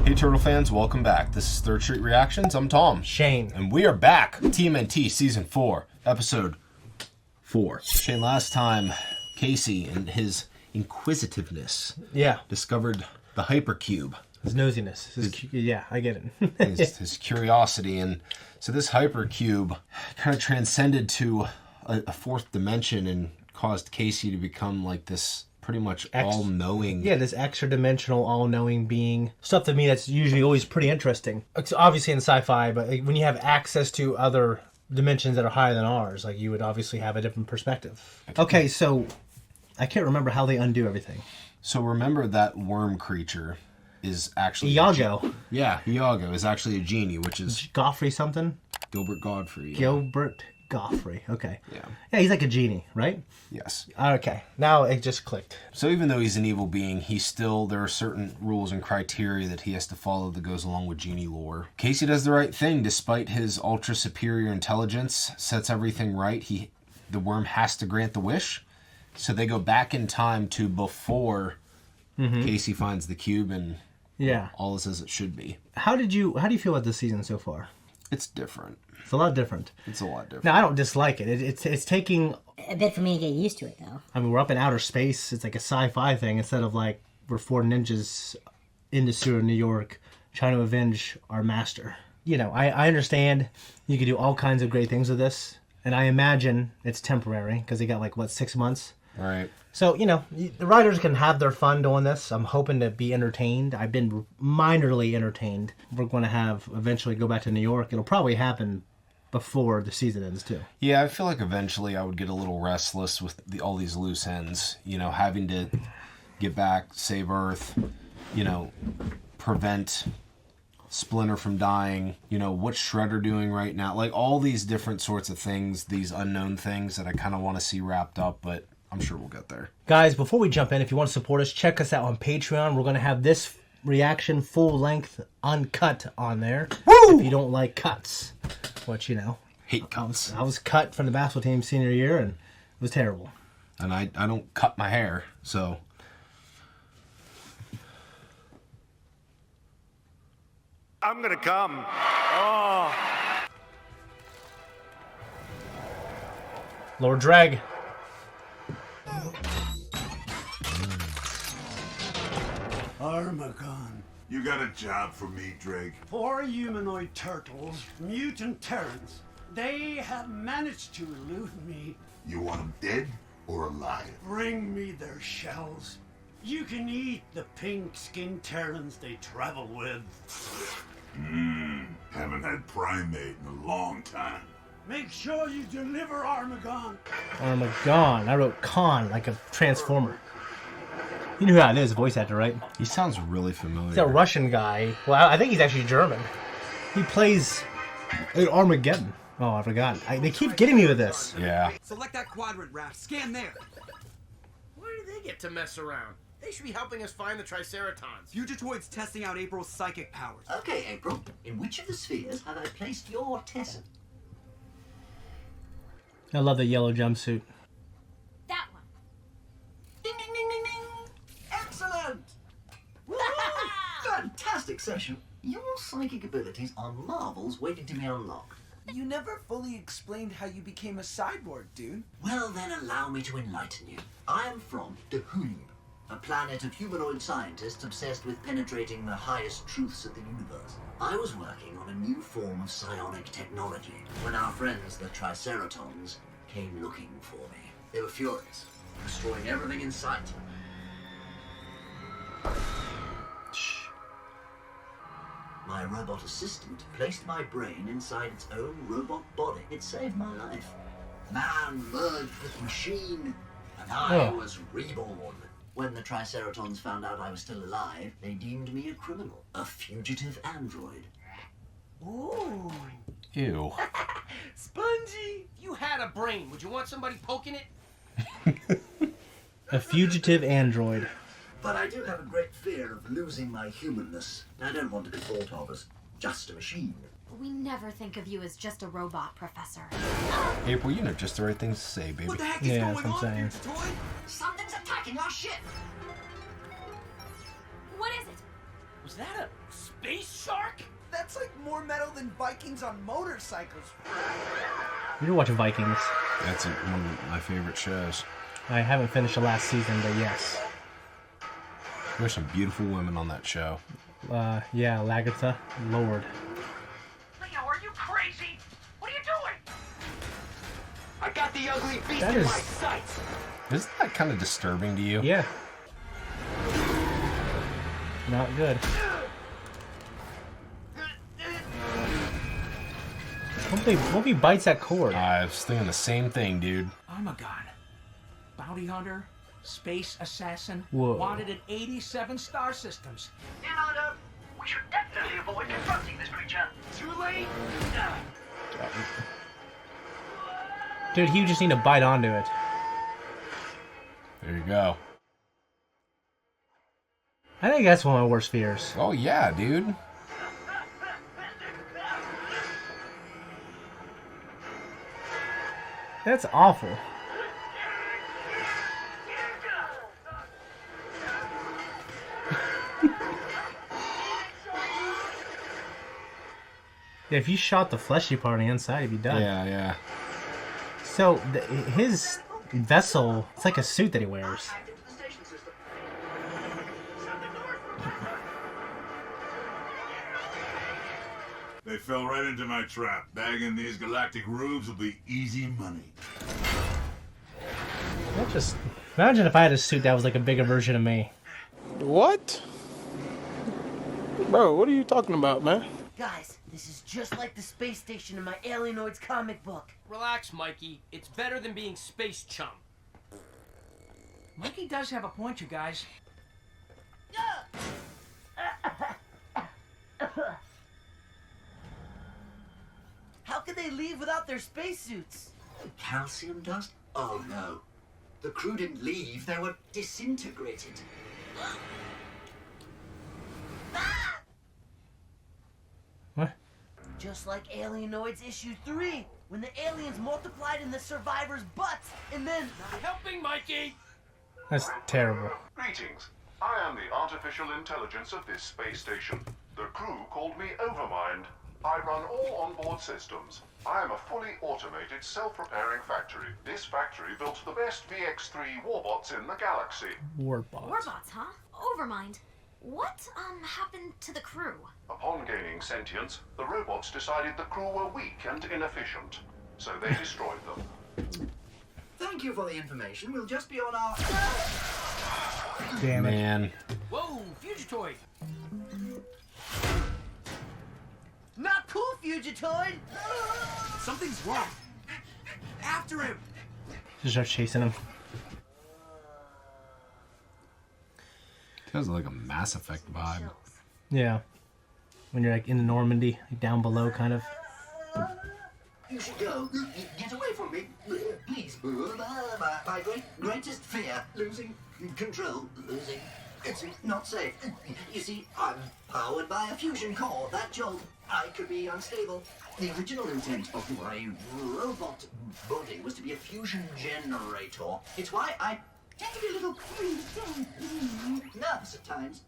Hey Turtle fans, welcome back. This is Third Street Reactions. I'm Tom. Shane. And we are back. TMNT Season 4, Episode 4. Shane, last time, Casey and his inquisitiveness discovered the hypercube. His nosiness. Yeah, I get it. his curiosity. And so this hypercube kind of transcended to a fourth dimension and caused Casey to become like this pretty much all-knowing. Yeah, this extra-dimensional, all-knowing being. Stuff to me that's usually always pretty interesting. It's obviously in sci-fi, but when you have access to other dimensions that are higher than ours, like you would obviously have a different perspective. Okay, so I can't remember how they undo everything. So remember that worm creature is actually... Iago. Yeah, Iago is actually a genie, which is... Godfrey something? Gilbert Godfrey. Yeah. Gilbert Godfrey. Okay. Yeah. Yeah, he's like a genie, right? Yes. Okay. Now it just clicked. So even though he's an evil being, there are certain rules and criteria that he has to follow that goes along with genie lore. Casey does the right thing despite his ultra superior intelligence, sets everything right. The worm has to grant the wish. So they go back in time to before Casey finds the cube and all is as it should be. How do you feel about this season so far? It's different. It's a lot different. It's a lot different. Now, I don't dislike it. It's taking... a bit for me to get used to it, though. I mean, we're up in outer space. It's like a sci-fi thing instead of like we're four ninjas in the sewer in New York trying to avenge our master. You know, I understand you could do all kinds of great things with this. And I imagine it's temporary because they got like, what, 6 months? Right. So, you know, the writers can have their fun doing this. I'm hoping to be entertained. I've been minorly entertained. We're going to eventually go back to New York. It'll probably happen before the season ends, too. Yeah, I feel like eventually I would get a little restless with all these loose ends. You know, having to get back, save Earth, you know, prevent Splinter from dying. You know, what's Shredder doing right now? Like, all these different sorts of things, these unknown things that I kind of want to see wrapped up, but I'm sure we'll get there. Guys, before we jump in, if you want to support us, check us out on Patreon. We're going to have this reaction full length, uncut on there. Woo! If you don't like cuts, which, you know. Hate cuts. I was cut from the basketball team senior year, and it was terrible. And I don't cut my hair, so... I'm gonna come. Oh. Lord Drag. Armaggon. You got a job for me, Drake? 4 humanoid turtles, mutant terrans. They have managed to elude me. You want them dead or alive? Bring me their shells. You can eat the pink-skinned terrans they travel with. Haven't had primate in a long time. Make sure you deliver Armaggon. Armaggon. I wrote Con, like a Transformer. You know who that is, voice actor, right? He sounds really familiar. He's a Russian guy. Well, I think he's actually German. He plays Armageddon. Oh, I forgot. They keep getting me with this. Yeah. Select that quadrant, Raph. Scan there. Why do they get to mess around? They should be helping us find the Triceratons. Fugitoid's testing out April's psychic powers. Okay, April. In which of the spheres have I placed your Tessin? I love the yellow jumpsuit. That one. Ding, ding, ding, ding, ding. Excellent! Fantastic session. Your psychic abilities are marvels waiting to be unlocked. You never fully explained how you became a cyborg, dude. Well, then allow me to enlighten you. I am from Dehun, a planet of humanoid scientists obsessed with penetrating the highest truths of the universe. I was working on a new form of psionic technology when our friends, the Triceratons, came looking for me. They were furious, destroying everything in sight. My robot assistant placed my brain inside its own robot body. It saved my life. Man merged with machine, and I was reborn. When the Triceratons found out I was still alive, they deemed me a criminal, a fugitive android. Ooh. Ew. Spongy! If you had a brain, would you want somebody poking it? A fugitive android. But I do have a great fear of losing my humanness. I don't want to be thought of as just a machine. We never think of you as just a robot, Professor. April, you know just the right things to say, baby. What the heck is Yeah, going that's what I'm on, Something's attacking our ship! What is it? Was that a space shark? That's like more metal than Vikings on motorcycles. You're watching Vikings. That's one of my favorite shows. I haven't finished the last season, but yes. There's some beautiful women on that show. Yeah, Lagatha, Lord. Leo, are you crazy? What are you doing? I got the ugly beast That in is- my sights. Isn't that kind of disturbing to you? Yeah. Not good. Hope he bites that cord. I was thinking the same thing, dude. Armaggon. Bounty hunter, space assassin, Whoa. wanted in 87 star systems. In order, we should definitely avoid confronting this creature. Too late? Dude, he just need to bite onto it. There you go. I think that's one of my worst fears. Oh, yeah, dude. That's awful. Yeah, if you shot the fleshy part on the inside, he'd be done. Yeah, yeah. So, his vessel, it's like a suit that he wears. They fell right into my trap. Bagging these galactic rubes will be easy money. Just imagine if I had a suit that was like a bigger version of me. What? Bro, what are you talking about, man? Guys, this is just like the space station in my Alienoids comic book. Relax, Mikey. It's better than being space chum. Mikey does have a point, you guys. How could they leave without their spacesuits? Calcium dust? Oh no. The crew didn't leave, they were disintegrated. What? Just like Alienoids issue 3, when the aliens multiplied in the survivors' butts, and then... Not helping, Mikey! That's terrible. Greetings. I am the artificial intelligence of this space station. The crew called me Overmind. I run all onboard systems. I am a fully automated, self-repairing factory. This factory built the best VX3 warbots in the galaxy. Warbots. Warbots, huh? Overmind. What, happened to the crew? Upon gaining sentience, the robots decided the crew were weak and inefficient, so they destroyed them. Thank you for the information. We'll just be on our... Damn it. Man. Whoa, Fugitoid! Not cool, Fugitoid! Something's wrong. After him! Just start chasing him. It has like a Mass Effect vibe. Yeah. When you're like in Normandy, like down below, kind of. You should go. Get away from me. Please. My greatest fear. Losing control. Losing. It's not safe. You see, I'm powered by a fusion core. That jolt, I could be unstable. The original intent of my robot body was to be a fusion generator. It's why I tend to be a little nervous at times.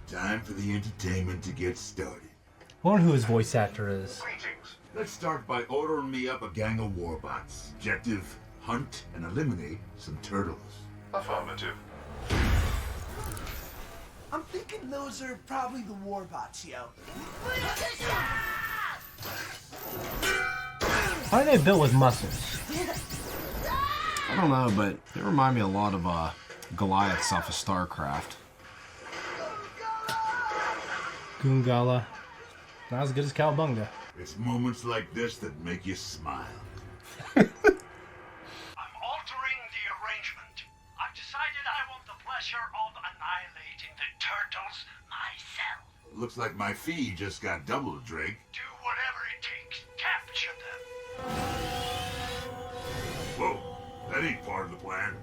Time for the entertainment to get started. I wonder who his voice actor is. Greetings. Let's start by ordering me up a gang of warbots. Objective, hunt and eliminate some turtles. Affirmative. I'm thinking those are probably the warbots, yo. Why are they built with muscles? I don't know, but they remind me a lot of Goliaths off of StarCraft. Goongala. Not as good as Cowabunga. It's moments like this that make you smile. I'm altering the arrangement. I've decided I want the pleasure of annihilating the turtles myself. Looks like my fee just got doubled, Drake. Do whatever it takes. Capture them. Whoa, that ain't part of the plan.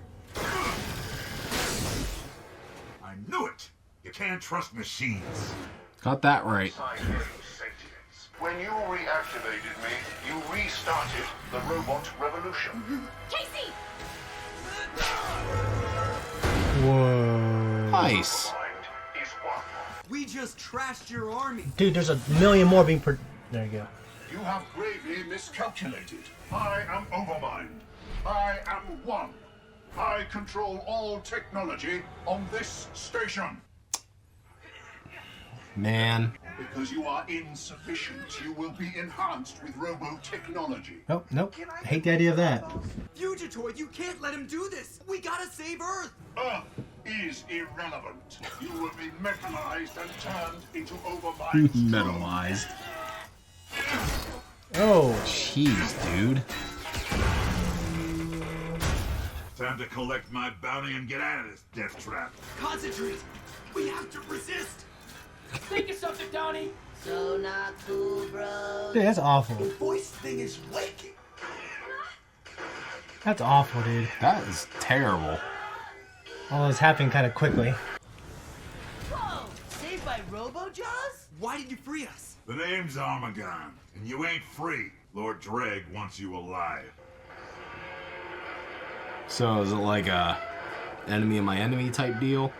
I knew it! You can't trust machines. Got that right. When you reactivated me, you restarted the robot revolution. Casey! Whoa. Nice. We just trashed your army. Dude, there's a million more being there you go. You have gravely miscalculated. I am Overmind. I am one. I control all technology on this station. Man. Because you are insufficient, you will be enhanced with robo-technology. Nope. I hate the idea of that. Fugitoid, you can't let him do this. We gotta save Earth. Earth is irrelevant. You will be metallized and turned into Overmind. Metallized. Oh. Jeez, dude. Time to collect my bounty and get out of this death trap. Concentrate. We have to resist. Think of something, Donnie. So not cool, bro. Dude, that's awful. The voice thing is waking. That's awful, dude. That is terrible. All this happened kind of quickly. Whoa! Saved by Robo-Jaws? Why did you free us? The name's Armaggon, and you ain't free. Lord Dreg wants you alive. So is it like a enemy of my enemy type deal?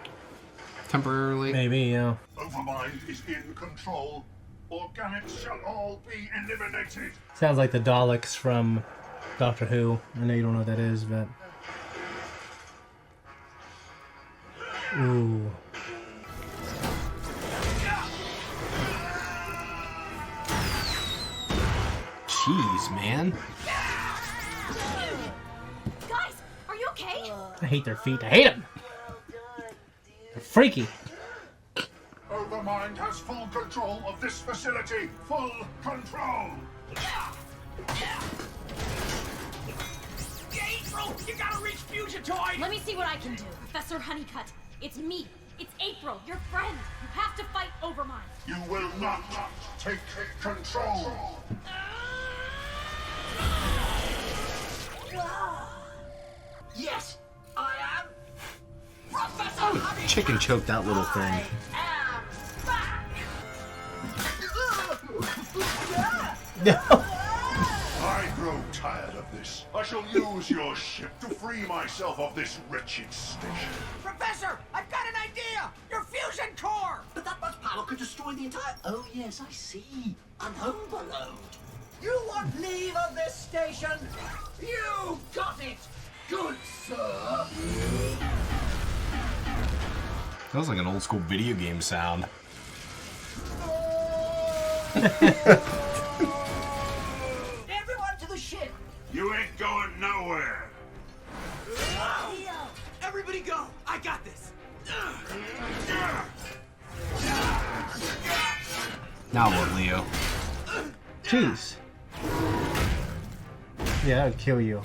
Temporarily? Maybe, yeah. Overmind is in control. Organics shall all be eliminated. Sounds like the Daleks from Doctor Who. I know you don't know what that is, but... Ooh. Jeez, man. Guys, are you okay? I hate their feet. I hate them. They're freaky. Overmind has full control of this facility. Full control. April, you gotta reach Fugitoid. Let me see what I can do. Professor Honeycutt, it's me. It's April, your friend. You have to fight Overmind. You will not take control. Yes, I am. Professor I would chicken choke that little thing. I grow tired of this. I shall use your ship to free myself of this wretched station. Professor, I've got an idea. Your fusion core. But that much power could destroy the entire... Oh, yes, I see. An overload. You want leave of this station? You got it! Good, sir! That was like an old school video game sound. Everyone to the ship! You ain't going nowhere. Everybody go. I got this. Now what, Leo? Jeez. Yeah, that would kill you.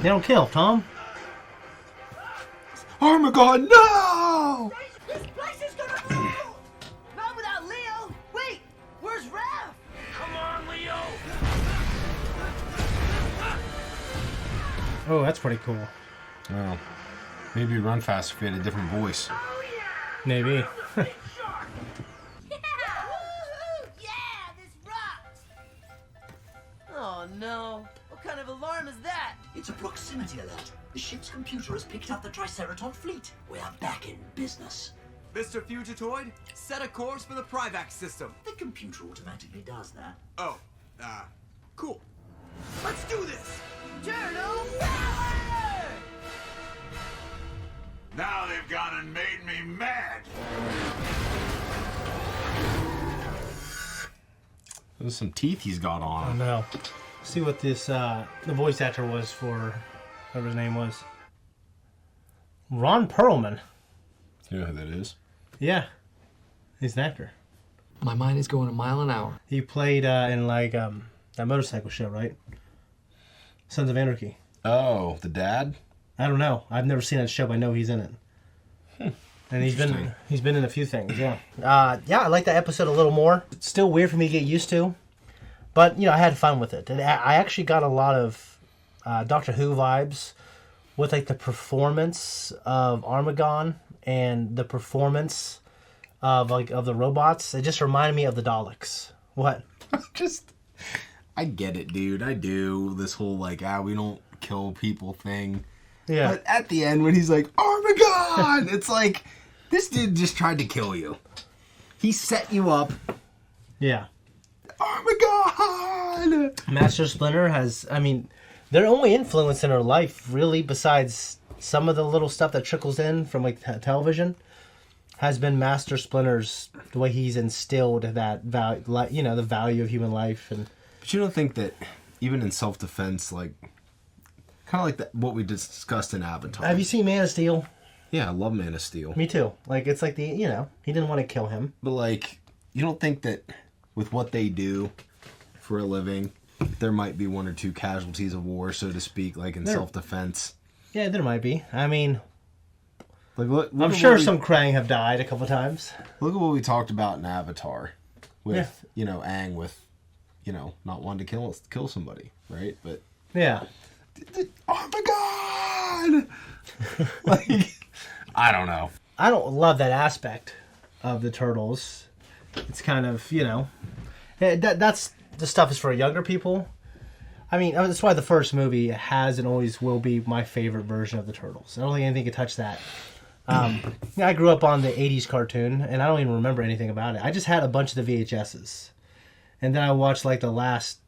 They don't kill, Tom. Armaggon, no! This place is gonna blow! Not without Leo! Wait! Where's Raph? Come on, Leo. Oh, that's pretty cool. Well, maybe you'd run faster if you had a different voice. Maybe. Woohoo! Yeah! This rocks! Oh no. What kind of alarm is that? It's a proximity alert. The ship's computer has picked up the Triceraton fleet. We are back in business. Mr. Fugitoid, set a course for the Privax system. The computer automatically does that. Oh, cool. Let's do this! Turtle power! Now they've gone and made me mad. There's some teeth he's got I on don't him. know. See what this, the voice actor was for, whatever his name was. Ron Perlman. You know who that is? Yeah. He's an actor. My mind is going a mile an hour. He played in, like, that motorcycle show, right? Sons of Anarchy. Oh, the dad? I don't know. I've never seen that show, but I know he's in it. And he's been in a few things, yeah. Yeah, I like that episode a little more. It's still weird for me to get used to. But, you know, I had fun with it. And I actually got a lot of Doctor Who vibes. with like the performance of Armaggon and the performance of the robots, it just reminded me of the Daleks. What? I get it, dude. I do. This whole like, we don't kill people thing. Yeah. But at the end when he's like, Armaggon! It's like, this dude just tried to kill you. He set you up. Yeah. Armaggon! Master Splinter has, their only influence in her life, really, besides some of the little stuff that trickles in from like television, has been Master Splinter's, the way he's instilled that value, the value of human life. But you don't think that even in self-defense, like, kind of like that, what we discussed in Avatar. Have you seen Man of Steel? Yeah, I love Man of Steel. Me too. Like, it's like he didn't want to kill him. But like, you don't think that with what they do for a living, there might be one or two casualties of war, so to speak, like in self-defense? Yeah, there might be. Like, look I'm sure some Krang have died a couple times. Look at what we talked about in Avatar with, Aang with, not wanting to kill somebody, right? But yeah. Oh my God! Like, I don't know. I don't love that aspect of the Turtles. It's kind of, that's the stuff is for younger people. That's why the first movie has and always will be my favorite version of the Turtles. I don't think anything can touch that. I grew up on the 80s cartoon, and I don't even remember anything about it. I just had a bunch of the VHSs. And then I watched, like, the last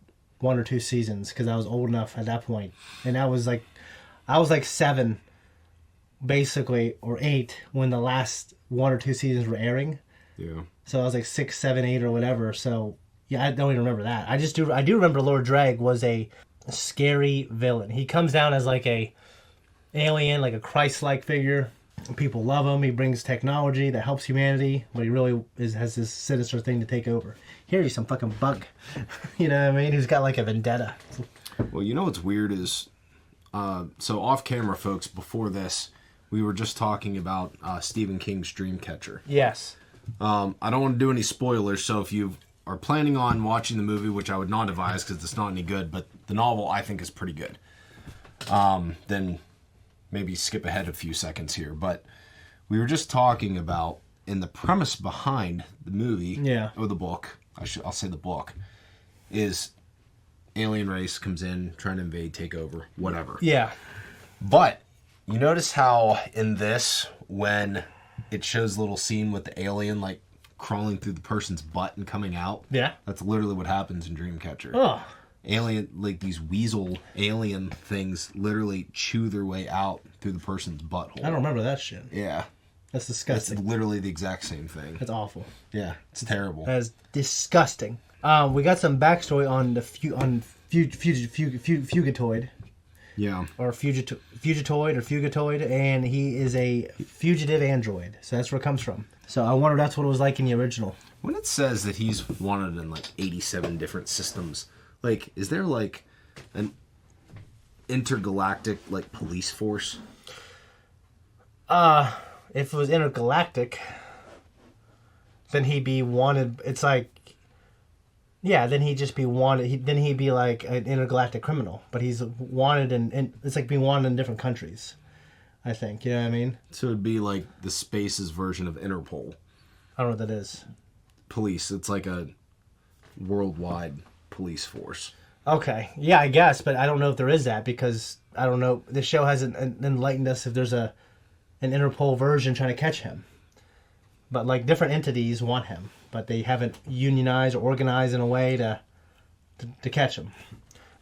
1 or 2 seasons, because I was old enough at that point. And I was, like 7, basically, or 8, when the last 1 or 2 seasons were airing. Yeah. So I was, like, 6, 7, 8, or whatever. So, yeah, I don't even remember that. I do remember Lord Dreg was a scary villain. He comes down as, like, a alien, like a Christ-like figure. People love him. He brings technology that helps humanity, but he really has this sinister thing to take over. Here he's some fucking bug. You know what I mean? Who's got like a vendetta. Well, you know what's weird is, so off camera, folks, before this, we were just talking about Stephen King's Dreamcatcher. Yes. I don't want to do any spoilers, so if you are planning on watching the movie, which I would not advise because it's not any good, but the novel I think is pretty good, then maybe skip ahead a few seconds here. But we were just talking about, in the premise behind the movie, or the book, I'll say the book, is alien race comes in, trying to invade, take over, whatever. Yeah. But you notice how in this, when it shows a little scene with the alien like crawling through the person's butt and coming out? Yeah. That's literally what happens in Dreamcatcher. Oh. Alien, like these weasel alien things literally chew their way out through the person's butthole. I don't remember that shit. Yeah. That's disgusting. It's literally the exact same thing. That's awful. Yeah, it's terrible. That is disgusting. We got some backstory on the Fugitoid. Yeah. Or Fugitoid, and he is a fugitive android. So that's where it comes from. So I wonder if that's what it was like in the original. When it says that he's wanted in like 87 different systems, like, is there like an intergalactic like police force? If it was intergalactic, then he'd be wanted. It's like, yeah, then he'd just be wanted. Then he'd be like an intergalactic criminal. But he's wanted and it's like being wanted in different countries, I think. You know what I mean? So it'd be like the Space's version of Interpol. I don't know what that is. Police. It's like a worldwide police force. Okay. Yeah, I guess. But I don't know if there is that, because I don't know. The show hasn't enlightened us if there's an Interpol version trying to catch him. But like different entities want him, but they haven't unionized or organized in a way to catch him.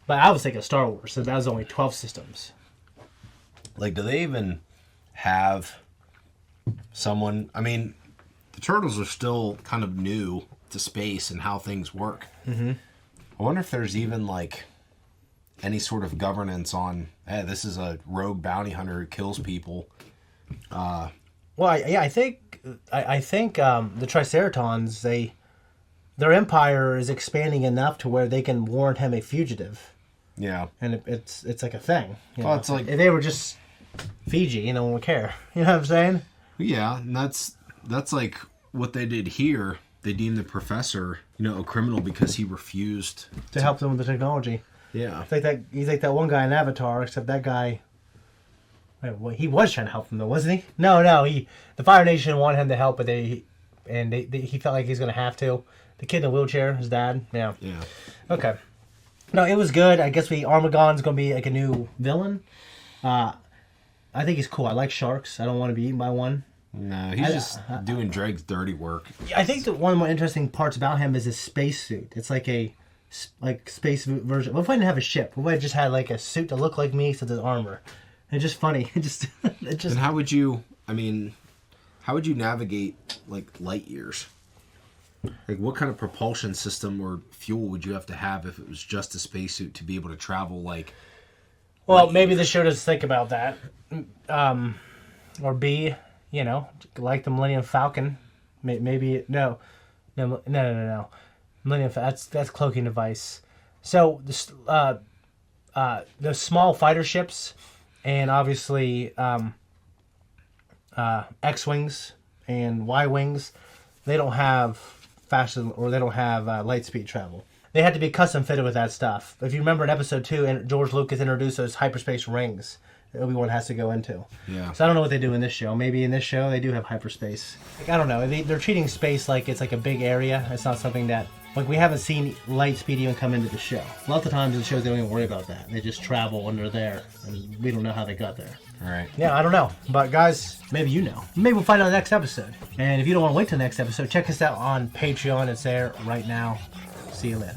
But I was thinking of Star Wars, so that was only 12 systems. Like, do they even have someone? I mean, the Turtles are still kind of new to space and how things work. Mm-hmm. I wonder if there's even like any sort of governance on, hey, this is a rogue bounty hunter who kills people. Well, I think the Triceratons, their empire is expanding enough to where they can warrant him a fugitive. Yeah, and it's like a thing. Well, it's like if they were just Fiji, no one would care. You know what I'm saying? Yeah, and that's like what they did here. They deemed the professor, a criminal because he refused to help them with the technology. Yeah, He's like that one guy in Avatar, except that guy Wait, well, he was trying to help them, though, wasn't he? No. The Fire Nation wanted him to help, but he felt like he's going to have to. The kid in the wheelchair, his dad. Yeah. Okay. No, it was good. I guess Armaggon's going to be like a new villain. I think he's cool. I like sharks. I don't want to be eaten by one. No, he's just doing Drake's dirty work. I think that one of the more interesting parts about him is his spacesuit. It's like a space version. What if I didn't have a ship? What if I just had like a suit to look like me except his armor? It's just funny. It just. And how would you? I mean, how would you navigate like light years? Like, what kind of propulsion system or fuel would you have to have if it was just a spacesuit to be able to travel like? Well, maybe the show does think about that, or B, like the Millennium Falcon. Maybe no. Millennium that's cloaking device. So the small fighter ships, and obviously X-wings and Y-wings, they don't have light speed travel. They had to be custom fitted with that stuff. If you remember in episode 2, George Lucas introduced those hyperspace rings that Obi-Wan has to go into. Yeah. So I don't know what they do in this show. Maybe in this show they do have hyperspace. Like, I don't know. They're treating space like it's like a big area. It's not something that... Like, we haven't seen light speed even come into the show. A lot of the times in the shows they don't even worry about that. They just travel when they're there. And we don't know how they got there. All right. Yeah, I don't know. But guys, maybe you know. Maybe we'll find out in the next episode. And if you don't want to wait till the next episode, check us out on Patreon. It's there right now. See you then.